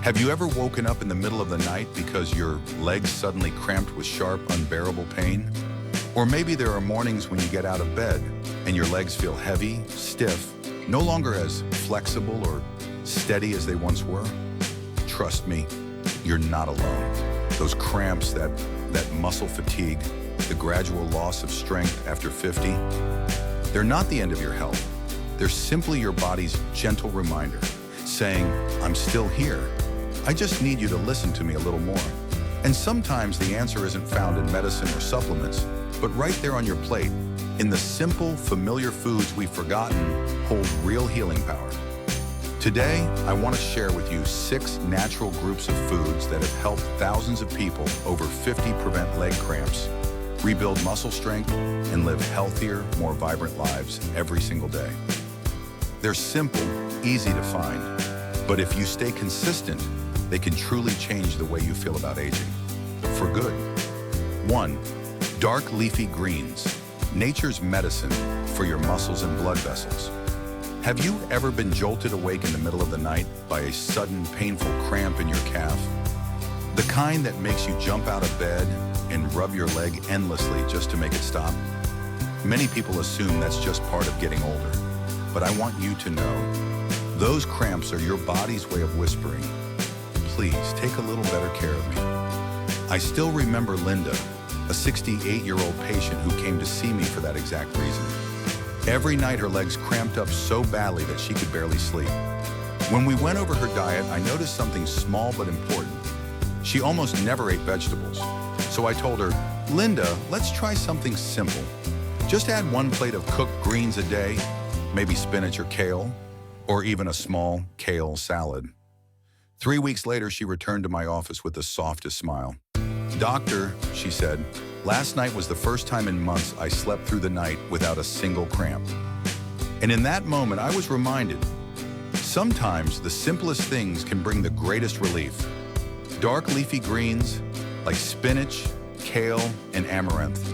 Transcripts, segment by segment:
Have you ever woken up in the middle of the night because your legs suddenly cramped with sharp, unbearable pain? Or maybe there are mornings when you get out of bed and your legs feel heavy, stiff, no longer as flexible or steady as they once were? Trust me, you're not alone. Those cramps, that muscle fatigue, the gradual loss of strength after 50, they're not the end of your health. They're simply your body's gentle reminder, saying, I'm still here. I just need you to listen to me a little more. And sometimes the answer isn't found in medicine or supplements, but right there on your plate, in the simple, familiar foods we've forgotten hold real healing power. Today, I want to share with you 6 natural groups of foods that have helped thousands of people over 50 prevent leg cramps, rebuild muscle strength, and live healthier, more vibrant lives every single day. They're simple, easy to find, but if you stay consistent, they can truly change the way you feel about aging, for good. 1. Dark leafy greens, nature's medicine for your muscles and blood vessels. Have you ever been jolted awake in the middle of the night by a sudden painful cramp in your calf? The kind that makes you jump out of bed and rub your leg endlessly just to make it stop? Many people assume that's just part of getting older, but I want you to know, those cramps are your body's way of whispering, please take a little better care of me. I still remember Linda, a 68-year-old patient who came to see me for that exact reason. Every night her legs cramped up so badly that she could barely sleep. When we went over her diet, I noticed something small but important. She almost never ate vegetables. So I told her, Linda, let's try something simple. Just add 1 plate of cooked greens a day, maybe spinach or kale, or even a small kale salad. 3 weeks later, she returned to my office with the softest smile. Doctor, she said, last night was the first time in months I slept through the night without a single cramp. And in that moment, I was reminded, sometimes the simplest things can bring the greatest relief. Dark leafy greens, like spinach, kale, and amaranth,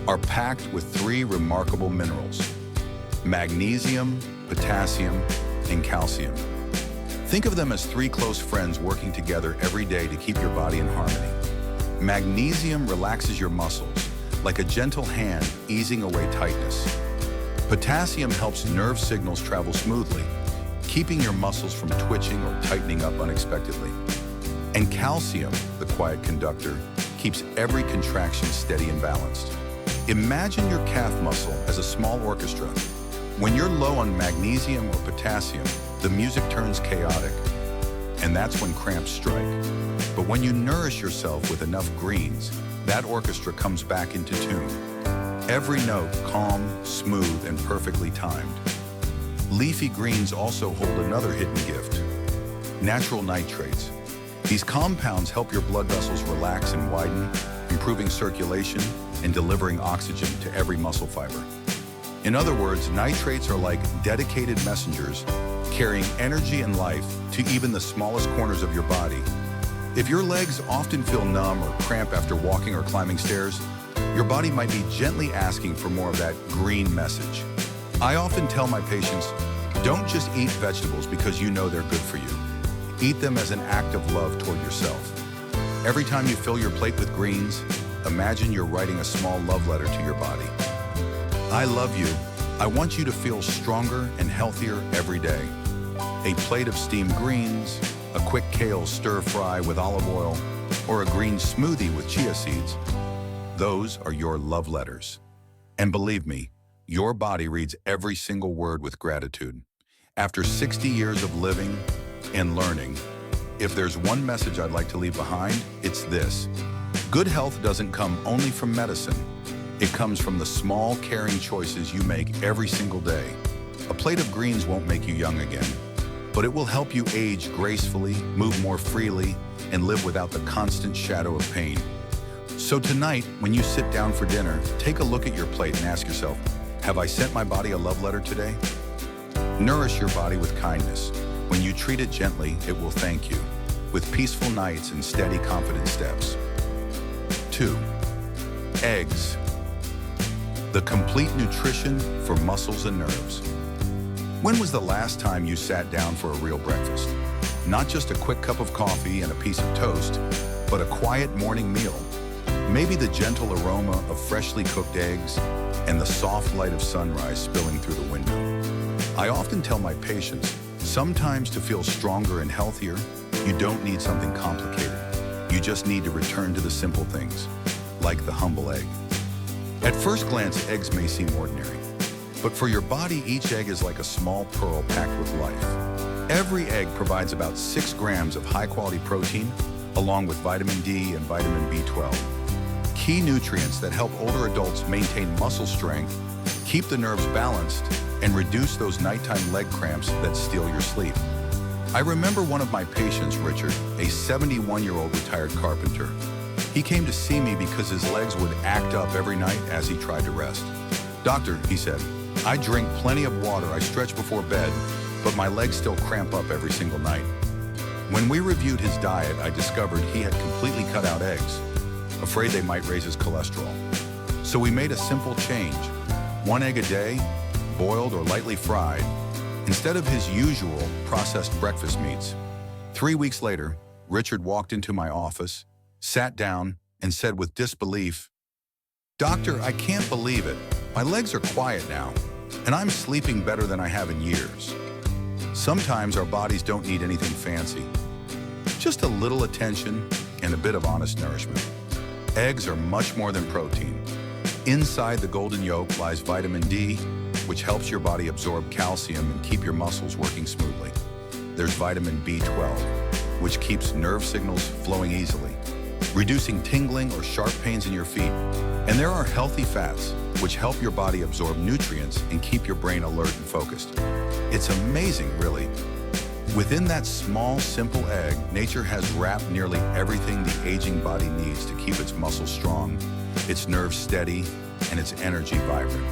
are packed with 3 remarkable minerals: magnesium, potassium, and calcium. Think of them as 3 close friends working together every day to keep your body in harmony. Magnesium relaxes your muscles, like a gentle hand easing away tightness. Potassium helps nerve signals travel smoothly, keeping your muscles from twitching or tightening up unexpectedly. And calcium, the quiet conductor, keeps every contraction steady and balanced. Imagine your calf muscle as a small orchestra. When you're low on magnesium or potassium, the music turns chaotic, and that's when cramps strike. But when you nourish yourself with enough greens, that orchestra comes back into tune. Every note calm, smooth, and perfectly timed. Leafy greens also hold another hidden gift: natural nitrates. These compounds help your blood vessels relax and widen, improving circulation and delivering oxygen to every muscle fiber. In other words, nitrates are like dedicated messengers, carrying energy and life to even the smallest corners of your body. If your legs often feel numb or cramp after walking or climbing stairs, your body might be gently asking for more of that green message. I often tell my patients, don't just eat vegetables because you know they're good for you. Eat them as an act of love toward yourself. Every time you fill your plate with greens, imagine you're writing a small love letter to your body. I love you. I want you to feel stronger and healthier every day. A plate of steamed greens, a quick kale stir-fry with olive oil, or a green smoothie with chia seeds. Those are your love letters. And believe me, your body reads every single word with gratitude. After 60 years of living and learning, if there's one message I'd like to leave behind, it's this. Good health doesn't come only from medicine. It comes from the small, caring choices you make every single day. A plate of greens won't make you young again, but it will help you age gracefully, move more freely, and live without the constant shadow of pain. So tonight, when you sit down for dinner, take a look at your plate and ask yourself, have I sent my body a love letter today? Nourish your body with kindness. When you treat it gently, it will thank you, with peaceful nights and steady, confident steps. 2. Eggs. The complete nutrition for muscles and nerves. When was the last time you sat down for a real breakfast? Not just a quick cup of coffee and a piece of toast, but a quiet morning meal. Maybe the gentle aroma of freshly cooked eggs and the soft light of sunrise spilling through the window. I often tell my patients, sometimes to feel stronger and healthier, you don't need something complicated. You just need to return to the simple things, like the humble egg. At first glance, eggs may seem ordinary, but for your body, each egg is like a small pearl packed with life. Every egg provides about 6 grams of high-quality protein, along with vitamin D and vitamin B12. Key nutrients that help older adults maintain muscle strength, keep the nerves balanced, and reduce those nighttime leg cramps that steal your sleep. I remember one of my patients, Richard, a 71-year-old retired carpenter. He came to see me because his legs would act up every night as he tried to rest. "Doctor," he said, "I drink plenty of water, I stretch before bed, but my legs still cramp up every single night." When we reviewed his diet, I discovered he had completely cut out eggs, afraid they might raise his cholesterol. So we made a simple change. 1 egg a day, boiled or lightly fried, instead of his usual processed breakfast meats. 3 weeks later, Richard walked into my office, sat down, and said with disbelief, "Doctor, I can't believe it. My legs are quiet now, and I'm sleeping better than I have in years." Sometimes our bodies don't need anything fancy. Just a little attention and a bit of honest nourishment. Eggs are much more than protein. Inside the golden yolk lies vitamin D, which helps your body absorb calcium and keep your muscles working smoothly. There's vitamin B12, which keeps nerve signals flowing easily, reducing tingling or sharp pains in your feet. And there are healthy fats, which help your body absorb nutrients and keep your brain alert and focused. It's amazing, really. Within that small, simple egg, nature has wrapped nearly everything the aging body needs to keep its muscles strong, its nerves steady, and its energy vibrant.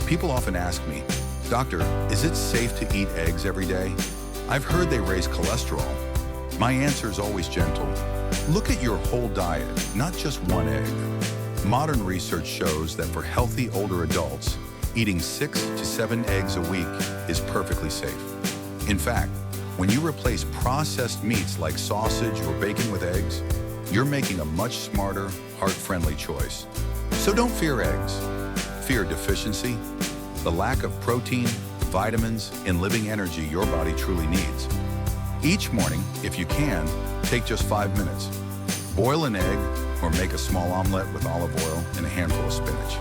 People often ask me, "Doctor, is it safe to eat eggs every day? I've heard they raise cholesterol." My answer is always gentle. Look at your whole diet, not just one egg. Modern research shows that for healthy older adults, eating 6 to 7 eggs a week is perfectly safe. In fact, when you replace processed meats like sausage or bacon with eggs, you're making a much smarter, heart-friendly choice. So don't fear eggs. Fear deficiency, the lack of protein, vitamins, and living energy your body truly needs. Each morning, if you can, take just 5 minutes. Boil an egg or make a small omelet with olive oil and a handful of spinach.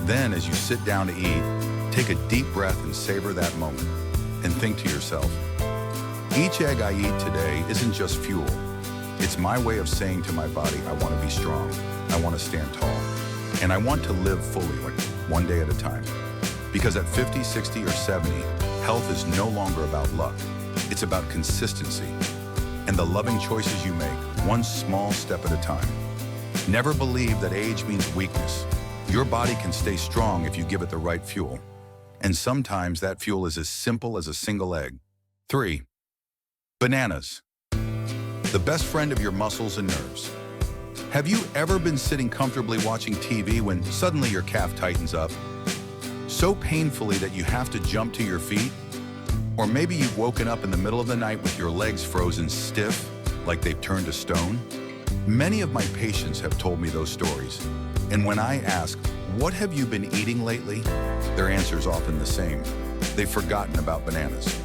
Then, as you sit down to eat, take a deep breath and savor that moment. And think to yourself, each egg I eat today isn't just fuel. It's my way of saying to my body, I want to be strong, I want to stand tall, and I want to live fully, like one day at a time. Because at 50, 60, or 70, health is no longer about luck. It's about consistency and the loving choices you make, one small step at a time. Never believe that age means weakness. Your body can stay strong if you give it the right fuel. And sometimes that fuel is as simple as a single egg. 3. Bananas. The best friend of your muscles and nerves. Have you ever been sitting comfortably watching TV when suddenly your calf tightens up? So painfully that you have to jump to your feet? Or maybe you've woken up in the middle of the night with your legs frozen stiff, like they've turned to stone? Many of my patients have told me those stories. And when I ask, what have you been eating lately? Their answer is often the same. They've forgotten about bananas.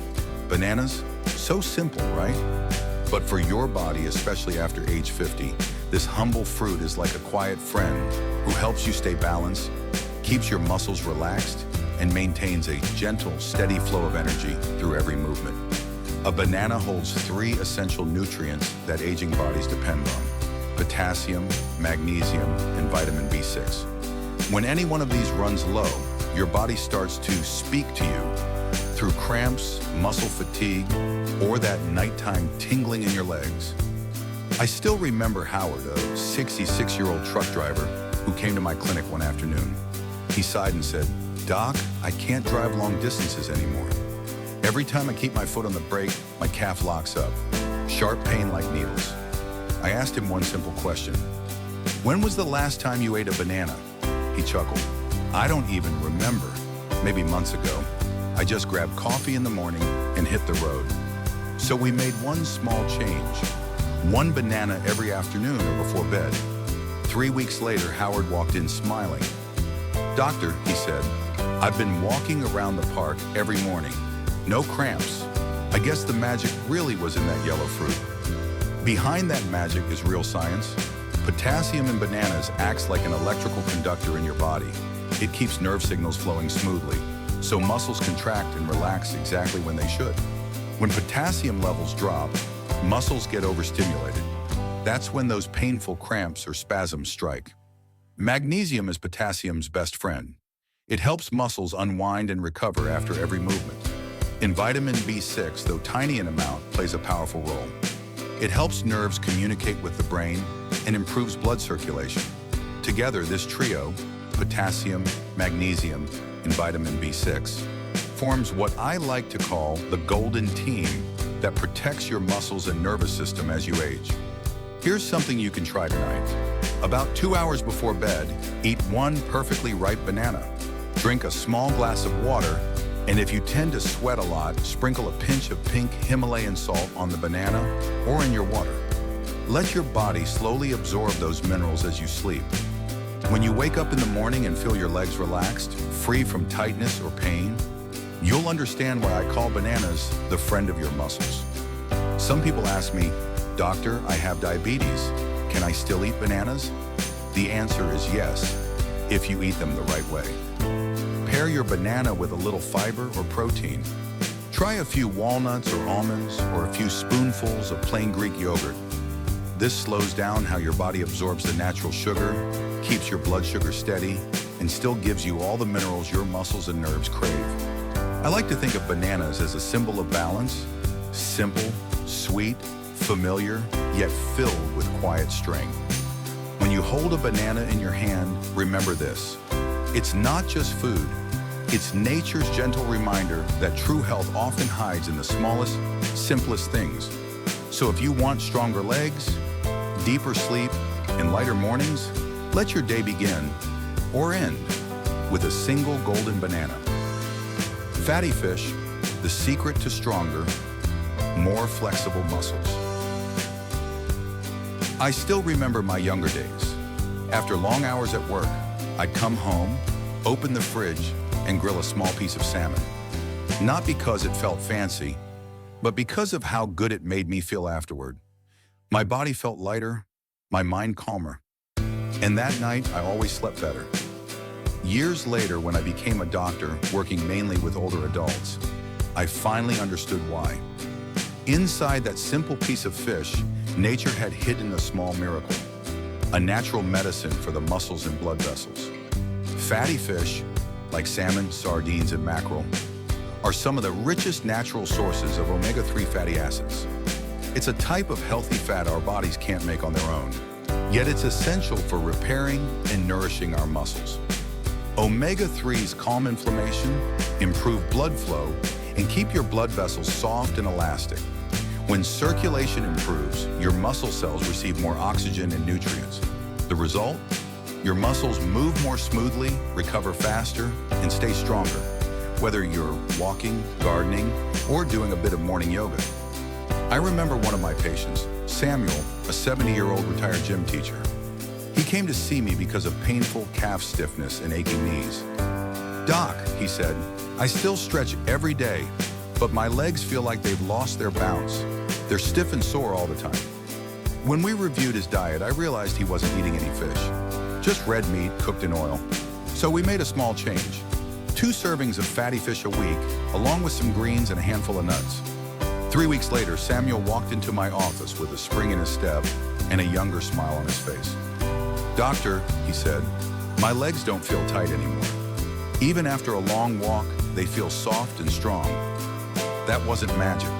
Bananas? So simple, right? But for your body, especially after age 50, this humble fruit is like a quiet friend who helps you stay balanced, keeps your muscles relaxed, and maintains a gentle, steady flow of energy through every movement. A banana holds 3 essential nutrients that aging bodies depend on: potassium, magnesium, and vitamin B6. When any one of these runs low, your body starts to speak to you through cramps, muscle fatigue, or that nighttime tingling in your legs. I still remember Howard, a 66-year-old truck driver who came to my clinic one afternoon. He sighed and said, "Doc, I can't drive long distances anymore. Every time I keep my foot on the brake, my calf locks up. Sharp pain like needles." I asked him one simple question. "When was the last time you ate a banana?" He chuckled. "I don't even remember. Maybe months ago. I just grabbed coffee in the morning and hit the road." So we made one small change. One banana every afternoon or before bed. 3 weeks later, Howard walked in smiling. "Doctor," he said, "I've been walking around the park every morning. No cramps. I guess the magic really was in that yellow fruit." Behind that magic is real science. Potassium in bananas acts like an electrical conductor in your body. It keeps nerve signals flowing smoothly, so muscles contract and relax exactly when they should. When potassium levels drop, muscles get overstimulated. That's when those painful cramps or spasms strike. Magnesium is potassium's best friend. It helps muscles unwind and recover after every movement. And vitamin B6, though tiny in amount, plays a powerful role. It helps nerves communicate with the brain and improves blood circulation. Together, this trio, potassium, magnesium, and vitamin B6, forms what I like to call the golden team that protects your muscles and nervous system as you age. Here's something you can try tonight. About 2 hours before bed, eat one perfectly ripe banana. Drink a small glass of water, and if you tend to sweat a lot, sprinkle a pinch of pink Himalayan salt on the banana or in your water. Let your body slowly absorb those minerals as you sleep. When you wake up in the morning and feel your legs relaxed, free from tightness or pain, you'll understand why I call bananas the friend of your muscles. Some people ask me, "Doctor, I have diabetes. Can I still eat bananas?" The answer is yes, if you eat them the right way. Pair your banana with a little fiber or protein. Try a few walnuts or almonds or a few spoonfuls of plain Greek yogurt. This slows down how your body absorbs the natural sugar, keeps your blood sugar steady, and still gives you all the minerals your muscles and nerves crave. I like to think of bananas as a symbol of balance, simple, sweet, familiar, yet filled with quiet strength. When you hold a banana in your hand, remember this. It's not just food. It's nature's gentle reminder that true health often hides in the smallest, simplest things. So if you want stronger legs, deeper sleep, and lighter mornings, let your day begin, or end, with a single golden banana. Fatty fish, the secret to stronger, more flexible muscles. I still remember my younger days. After long hours at work, I'd come home, open the fridge, and grill a small piece of salmon. Not because it felt fancy, but because of how good it made me feel afterward. My body felt lighter, my mind calmer. And that night, I always slept better. Years later, when I became a doctor, working mainly with older adults, I finally understood why. Inside that simple piece of fish, nature had hidden a small miracle, a natural medicine for the muscles and blood vessels. Fatty fish, like salmon, sardines, and mackerel, are some of the richest natural sources of omega-3 fatty acids. It's a type of healthy fat our bodies can't make on their own, yet it's essential for repairing and nourishing our muscles. Omega-3s calm inflammation, improve blood flow, and keep your blood vessels soft and elastic. When circulation improves, your muscle cells receive more oxygen and nutrients. The result? Your muscles move more smoothly, recover faster, and stay stronger, whether you're walking, gardening, or doing a bit of morning yoga. I remember one of my patients, Samuel, a 70-year-old retired gym teacher. He came to see me because of painful calf stiffness and aching knees. "Doc," he said, "I still stretch every day, but my legs feel like they've lost their bounce. They're stiff and sore all the time." When we reviewed his diet, I realized he wasn't eating any fish, just red meat cooked in oil. So we made a small change. 2 servings of fatty fish a week, along with some greens and a handful of nuts. 3 weeks later, Samuel walked into my office with a spring in his step and a younger smile on his face. "Doctor," he said, "my legs don't feel tight anymore. Even after a long walk, they feel soft and strong." That wasn't magic.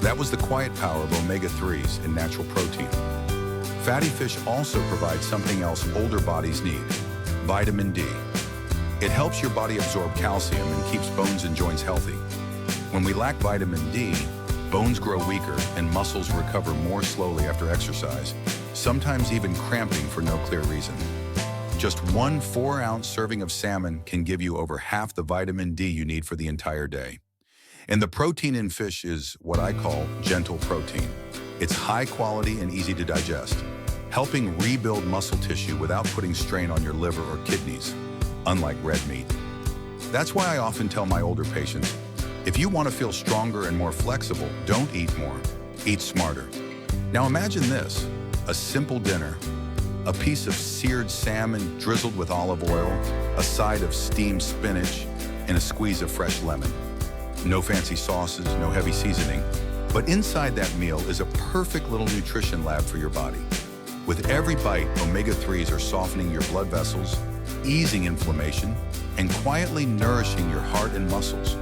That was the quiet power of omega-3s and natural protein. Fatty fish also provide something else older bodies need, vitamin D. It helps your body absorb calcium and keeps bones and joints healthy. When we lack vitamin D, bones grow weaker and muscles recover more slowly after exercise, sometimes even cramping for no clear reason. Just 1 4-ounce serving of salmon can give you over half the vitamin D you need for the entire day. And the protein in fish is what I call gentle protein. It's high quality and easy to digest, helping rebuild muscle tissue without putting strain on your liver or kidneys, unlike red meat. That's why I often tell my older patients, if you want to feel stronger and more flexible, don't eat more, eat smarter. Now imagine this, a simple dinner, a piece of seared salmon drizzled with olive oil, a side of steamed spinach, and a squeeze of fresh lemon. No fancy sauces, no heavy seasoning, but inside that meal is a perfect little nutrition lab for your body. With every bite, omega-3s are softening your blood vessels, easing inflammation, and quietly nourishing your heart and muscles.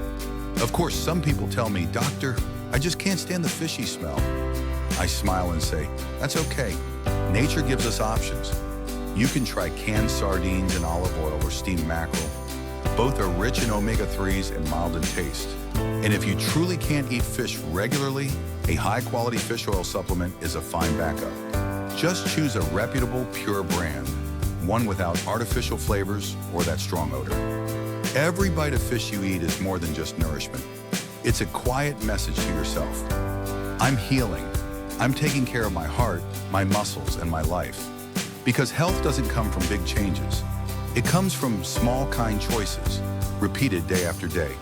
Of course, some people tell me, "Doctor, I just can't stand the fishy smell." I smile and say, that's okay. Nature gives us options. You can try canned sardines in olive oil or steamed mackerel. Both are rich in omega-3s and mild in taste. And if you truly can't eat fish regularly, a high-quality fish oil supplement is a fine backup. Just choose a reputable, pure brand, one without artificial flavors or that strong odor. Every bite of fish you eat is more than just nourishment. It's a quiet message to yourself. I'm healing. I'm taking care of my heart, my muscles, and my life. Because health doesn't come from big changes. It comes from small, kind choices, repeated day after day.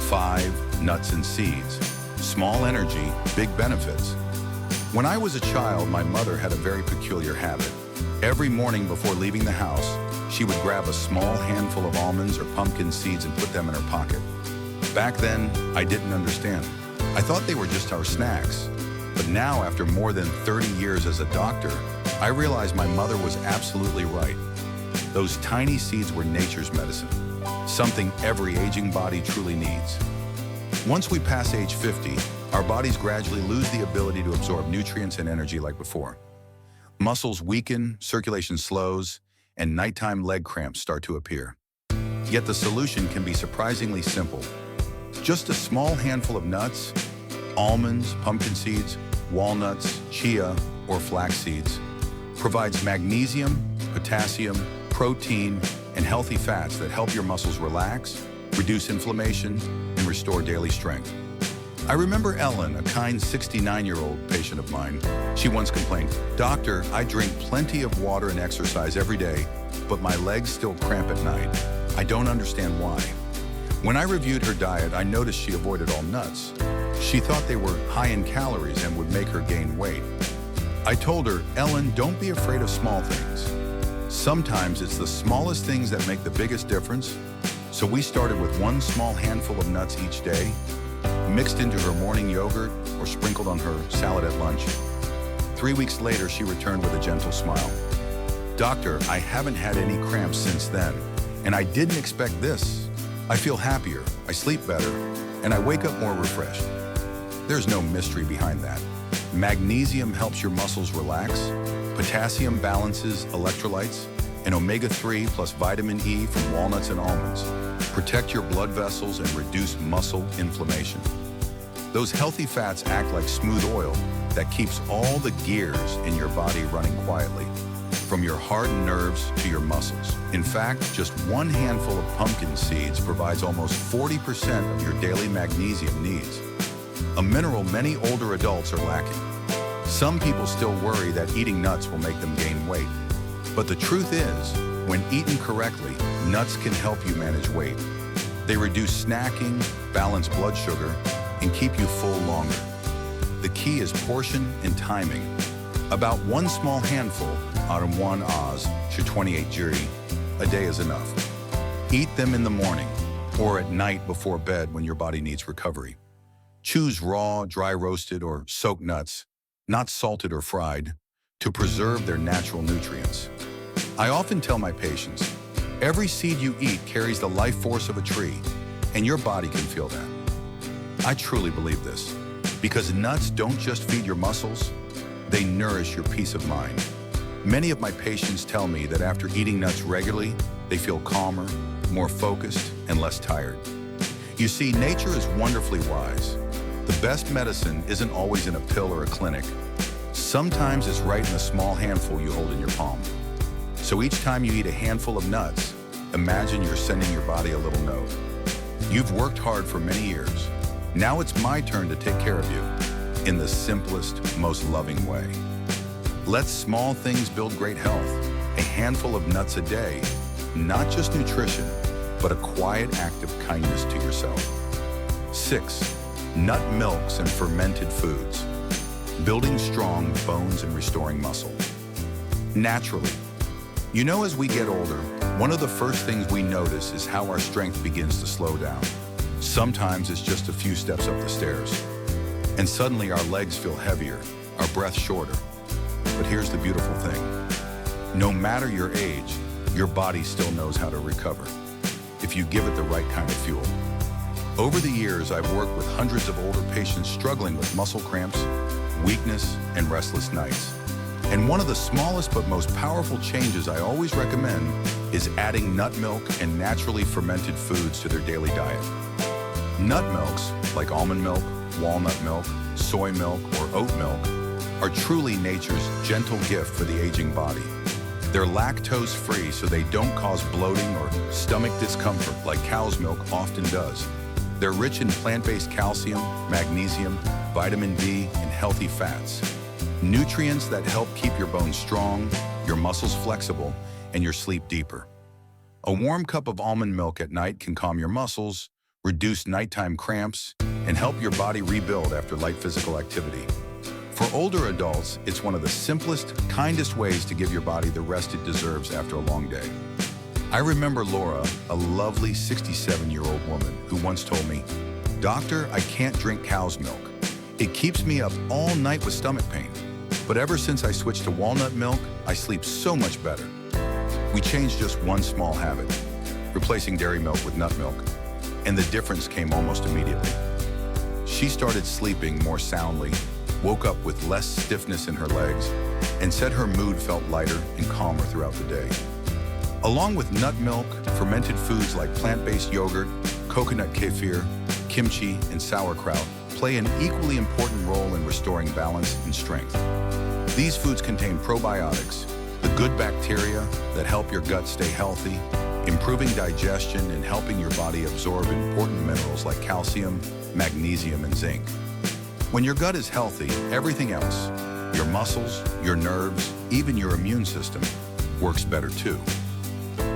5 nuts and seeds. Small energy, big benefits. When I was a child, my mother had a very peculiar habit. Every morning before leaving the house, she would grab a small handful of almonds or pumpkin seeds and put them in her pocket. Back then, I didn't understand. I thought they were just our snacks. But now, after more than 30 years as a doctor, I realized my mother was absolutely right. Those tiny seeds were nature's medicine, something every aging body truly needs. Once we pass age 50, our bodies gradually lose the ability to absorb nutrients and energy like before. Muscles weaken, circulation slows, and nighttime leg cramps start to appear. Yet the solution can be surprisingly simple. Just a small handful of nuts, almonds, pumpkin seeds, walnuts, chia, or flax seeds, provides magnesium, potassium, protein, and healthy fats that help your muscles relax, reduce inflammation, and restore daily strength. I remember Ellen, a kind 69-year-old patient of mine. She once complained, "Doctor, I drink plenty of water and exercise every day, but my legs still cramp at night. I don't understand why." When I reviewed her diet, I noticed she avoided all nuts. She thought they were high in calories and would make her gain weight. I told her, "Ellen, don't be afraid of small things. Sometimes it's the smallest things that make the biggest difference." So we started with one small handful of nuts each day, mixed into her morning yogurt or sprinkled on her salad at lunch. 3 weeks later, she returned with a gentle smile. "Doctor, I haven't had any cramps since then, and I didn't expect this. I feel happier, I sleep better, and I wake up more refreshed." There's no mystery behind that. Magnesium helps your muscles relax, potassium balances electrolytes, and omega-3 plus vitamin E from walnuts and almonds protect your blood vessels and reduce muscle inflammation. Those healthy fats act like smooth oil that keeps all the gears in your body running quietly, from your heart and nerves to your muscles. In fact, just one handful of pumpkin seeds provides almost 40% of your daily magnesium needs, a mineral many older adults are lacking. Some people still worry that eating nuts will make them gain weight. But the truth is, when eaten correctly, nuts can help you manage weight. They reduce snacking, balance blood sugar, and keep you full longer. The key is portion and timing. About one small handful out of 1 oz to 28 jiri a day is enough. Eat them in the morning or at night before bed when your body needs recovery. Choose raw, dry roasted, or soaked nuts, not salted or fried, to preserve their natural nutrients. I often tell my patients, every seed you eat carries the life force of a tree, and your body can feel that. I truly believe this, because nuts don't just feed your muscles, they nourish your peace of mind. Many of my patients tell me that after eating nuts regularly, they feel calmer, more focused, and less tired. You see, nature is wonderfully wise. The best medicine isn't always in a pill or a clinic. Sometimes it's right in the small handful you hold in your palm. So each time you eat a handful of nuts, imagine you're sending your body a little note. You've worked hard for many years. Now it's my turn to take care of you in the simplest, most loving way. Let small things build great health. A handful of nuts a day, not just nutrition, but a quiet act of kindness to yourself. 6. Nut milks and fermented foods, building strong bones and restoring muscle. Naturally. You know, as we get older, one of the first things we notice is how our strength begins to slow down. Sometimes it's just a few steps up the stairs, and suddenly our legs feel heavier, our breath shorter. But here's the beautiful thing. No matter your age, your body still knows how to recover, if you give it the right kind of fuel. Over the years, I've worked with hundreds of older patients struggling with muscle cramps, weakness, and restless nights. And one of the smallest but most powerful changes I always recommend is adding nut milk and naturally fermented foods to their daily diet. Nut milks, like almond milk, walnut milk, soy milk, or oat milk, are truly nature's gentle gift for the aging body. They're lactose-free, so they don't cause bloating or stomach discomfort like cow's milk often does. They're rich in plant-based calcium, magnesium, vitamin D, and healthy fats. Nutrients that help keep your bones strong, your muscles flexible, and your sleep deeper. A warm cup of almond milk at night can calm your muscles, reduce nighttime cramps, and help your body rebuild after light physical activity. For older adults, it's one of the simplest, kindest ways to give your body the rest it deserves after a long day. I remember Laura, a lovely 67-year-old woman, who once told me, "Doctor, I can't drink cow's milk. It keeps me up all night with stomach pain. But ever since I switched to walnut milk, I sleep so much better." We changed just one small habit, replacing dairy milk with nut milk, and the difference came almost immediately. She started sleeping more soundly, woke up with less stiffness in her legs, and said her mood felt lighter and calmer throughout the day. Along with nut milk, fermented foods like plant-based yogurt, coconut kefir, kimchi, and sauerkraut play an equally important role in restoring balance and strength. These foods contain probiotics, the good bacteria that help your gut stay healthy, improving digestion and helping your body absorb important minerals like calcium, magnesium, and zinc. When your gut is healthy, everything else, your muscles, your nerves, even your immune system, works better too.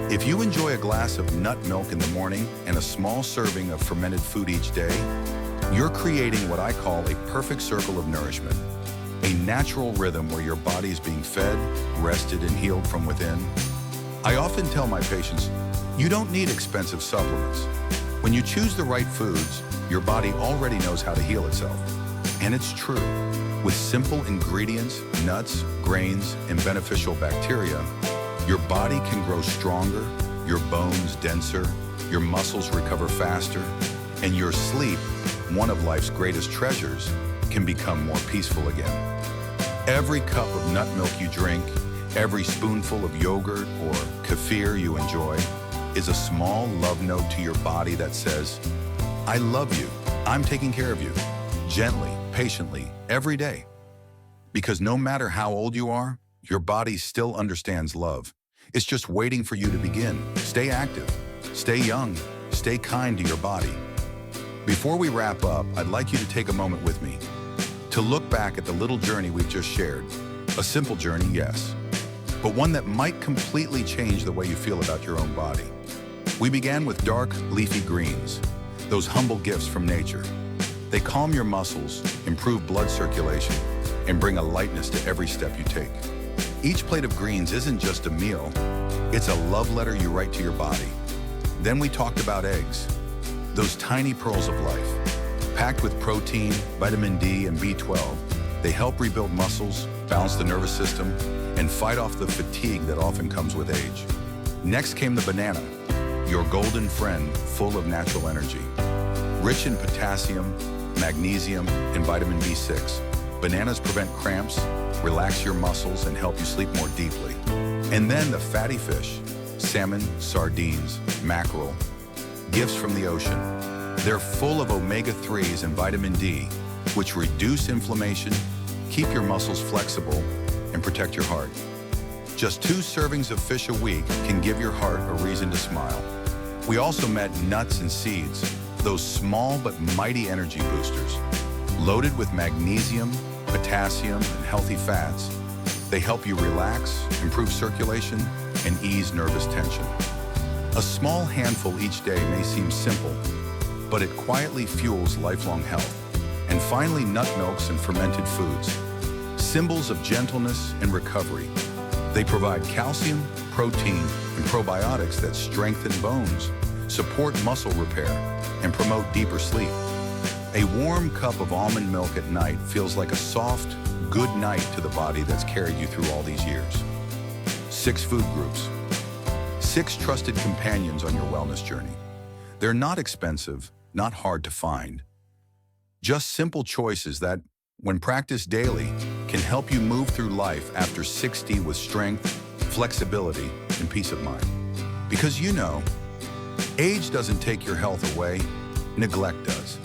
If you enjoy a glass of nut milk in the morning and a small serving of fermented food each day, you're creating what I call a perfect circle of nourishment, a natural rhythm where your body is being fed, rested, and healed from within. I often tell my patients, you don't need expensive supplements. When you choose the right foods, your body already knows how to heal itself. And it's true. With simple ingredients, nuts, grains, and beneficial bacteria, your body can grow stronger, your bones denser, your muscles recover faster, and your sleep, one of life's greatest treasures, can become more peaceful again. Every cup of nut milk you drink, every spoonful of yogurt or kefir you enjoy, is a small love note to your body that says, "I love you, I'm taking care of you," gently, patiently, every day. Because no matter how old you are, your body still understands love. It's just waiting for you to begin. Stay active, stay young, stay kind to your body. Before we wrap up, I'd like you to take a moment with me to look back at the little journey we've just shared. A simple journey, yes, but one that might completely change the way you feel about your own body. We began with dark, leafy greens, those humble gifts from nature. They calm your muscles, improve blood circulation, and bring a lightness to every step you take. Each plate of greens isn't just a meal, it's a love letter you write to your body. Then we talked about eggs, those tiny pearls of life. Packed with protein, vitamin D, and B12, they help rebuild muscles, balance the nervous system, and fight off the fatigue that often comes with age. Next came the banana, your golden friend full of natural energy. Rich in potassium, magnesium, and vitamin B6, bananas prevent cramps, relax your muscles, and help you sleep more deeply. And then the fatty fish, salmon, sardines, mackerel, gifts from the ocean. They're full of omega-3s and vitamin D, which reduce inflammation, keep your muscles flexible, and protect your heart. Just 2 servings of fish a week can give your heart a reason to smile. We also met nuts and seeds, those small but mighty energy boosters. Loaded with magnesium, potassium, and healthy fats, they help you relax, improve circulation, and ease nervous tension. A small handful each day may seem simple, but it quietly fuels lifelong health. And finally, nut milks and fermented foods, symbols of gentleness and recovery. They provide calcium, protein, and probiotics that strengthen bones, support muscle repair, and promote deeper sleep. A warm cup of almond milk at night feels like a soft, good night to the body that's carried you through all these years. 6 food groups. 6 trusted companions on your wellness journey. They're not expensive, not hard to find. Just simple choices that, when practiced daily, can help you move through life after 60 with strength, flexibility, and peace of mind. Because you know, age doesn't take your health away, neglect does.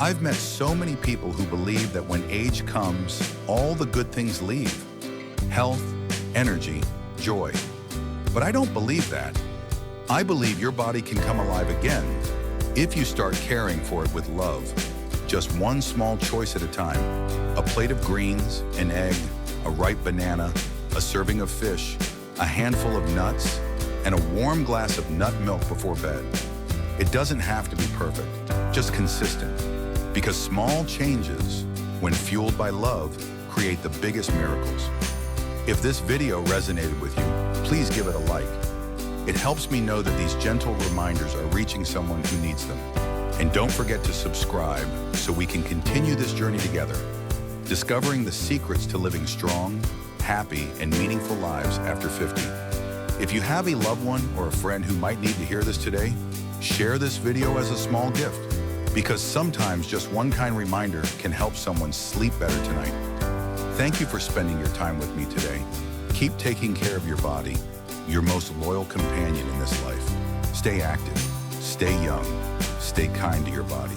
I've met so many people who believe that when age comes, all the good things leave. Health, energy, joy. But I don't believe that. I believe your body can come alive again if you start caring for it with love. Just one small choice at a time. A plate of greens, an egg, a ripe banana, a serving of fish, a handful of nuts, and a warm glass of nut milk before bed. It doesn't have to be perfect, just consistent. Because small changes, when fueled by love, create the biggest miracles. If this video resonated with you, please give it a like. It helps me know that these gentle reminders are reaching someone who needs them. And don't forget to subscribe so we can continue this journey together, discovering the secrets to living strong, happy, and meaningful lives after 50. If you have a loved one or a friend who might need to hear this today, share this video as a small gift. Because sometimes just one kind reminder can help someone sleep better tonight. Thank you for spending your time with me today. Keep taking care of your body, your most loyal companion in this life. Stay active, stay young, stay kind to your body.